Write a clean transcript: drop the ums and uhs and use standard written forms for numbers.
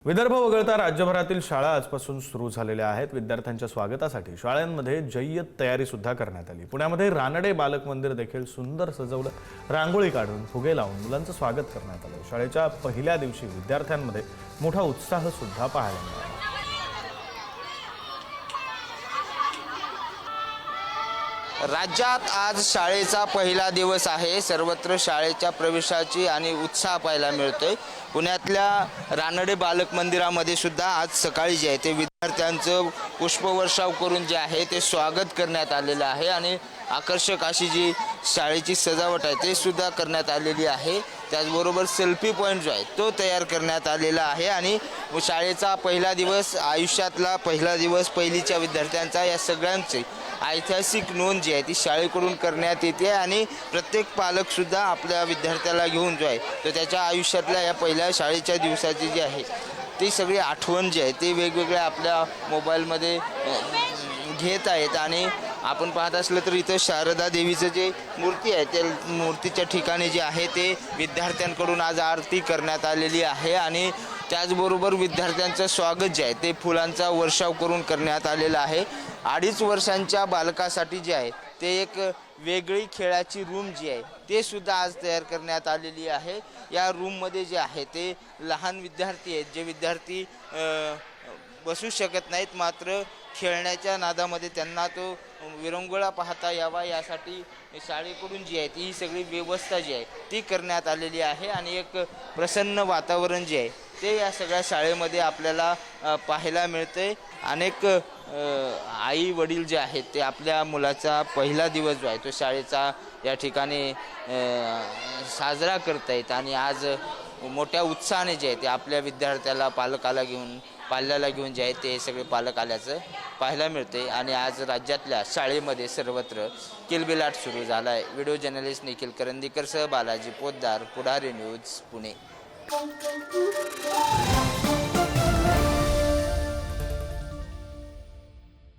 विदर्भ वगळता राज्यभरातील शाळा आजपासून सुरू झालेल्या आहेत। विद्यार्थ्यांच्या स्वागतासाठी शाळांमध्ये जय्यत तयारी सुद्धा करण्यात आली। पुण्यामध्ये रानडे बालक मंदिर देखील सुंदर सजवलं, रांगोळी काढून फुगे लावून मुलांचं स्वागत करण्यात आलं। शाळेच्या पहिल्या दिवशी विद्यार्थ्यांमध्ये मोठा उत्साह सुद्धा पाहायला मिळाला। राज्यात आज शाळेचा पहिला दिवस आहे। सर्वत्र शाळेच्या प्रवेशाची आणि उत्साह पाहायला मिळतोय। पुण्यातल्या रानडे बालक मंदिरामध्ये सुद्धा आज सकाळी जे आहे ते विद्यार्थ्यांचं पुष्पवर्षाव करून जे आहे ते स्वागत करण्यात आलेलं आहे आणि आकर्षक अशी जी शाळेची सजावट आहे ते सुद्धा करण्यात आलेली आहे। त्याचबरोबर सेल्फी पॉईंट जो आहे तो तयार करण्यात आलेला आहे आणि शाळेचा पहिला दिवस, आयुष्यातला पहिला दिवस पहिलीच्या विद्यार्थ्यांचा, या सगळ्यांची ऐतिहासिक नोंद जी आहे ती शाळेकडून करण्यात येते आणि प्रत्येक पालकसुद्धा आपल्या विद्यार्थ्याला घेऊन जो आहे तो त्याच्या आयुष्यातल्या या पहिल्या शाळेच्या दिवसाची जी आहे ती सगळी आठवण जी आहे ती वेगवेगळ्या आपल्या मोबाईलमध्ये घेत आहेत। आणि आपण पाहत असलं तर इथं शारदा देवीचं जे मूर्ती आहे त्या मूर्तीच्या ठिकाणी जे आहे ते विद्यार्थ्यांकडून आज आरती करण्यात आलेली आहे आणि त्याचबरोबर विद्यार्थ्यांचं स्वागत जे आहे ते फुलांचा वर्षाव करून करण्यात आलेला आहे। 2.5 वर्षांच्या बालकासाठी जे आहे ते एक वेगळी खेळाची रूम जी आहे ते सुद्धा आज तयार करण्यात आलेली आहे। या रूममध्ये जे आहे ते लहान विद्यार्थी आहेत, जे विद्यार्थी बसू शकत नाहीत, मात्र खेळण्याच्या नादामध्ये त्यांना तो विरंगुळा पाहता यावा यासाठी शाळेकडून जी आहे ती ही सगळी व्यवस्था जी आहे ती करण्यात आलेली आहे आणि एक प्रसन्न वातावरण जे आहे ते या सगळ्या शाळेमध्ये आपल्याला पाहायला मिळते। अनेक आई वडील जे आहेत ते आपल्या मुलाचा पहिला दिवस जो आहे तो शाळेचा या ठिकाणी साजरा करत आहेत आणि आज मोठ्या उत्साहाने जे आहे ते आपल्या विद्यार्थ्याला पाल्याला घेऊन जे आहे ते सगळे पालक आल्याचं पाहायला मिळते। आणि आज राज्यातल्या शाळेमध्ये सर्वत्र किलबिलाट सुरू झाला आहे। व्हिडिओ जर्नलिस्ट निखिल करंदीकरसह बालाजी पोद्दार, पुढारी न्यूज, पुणे।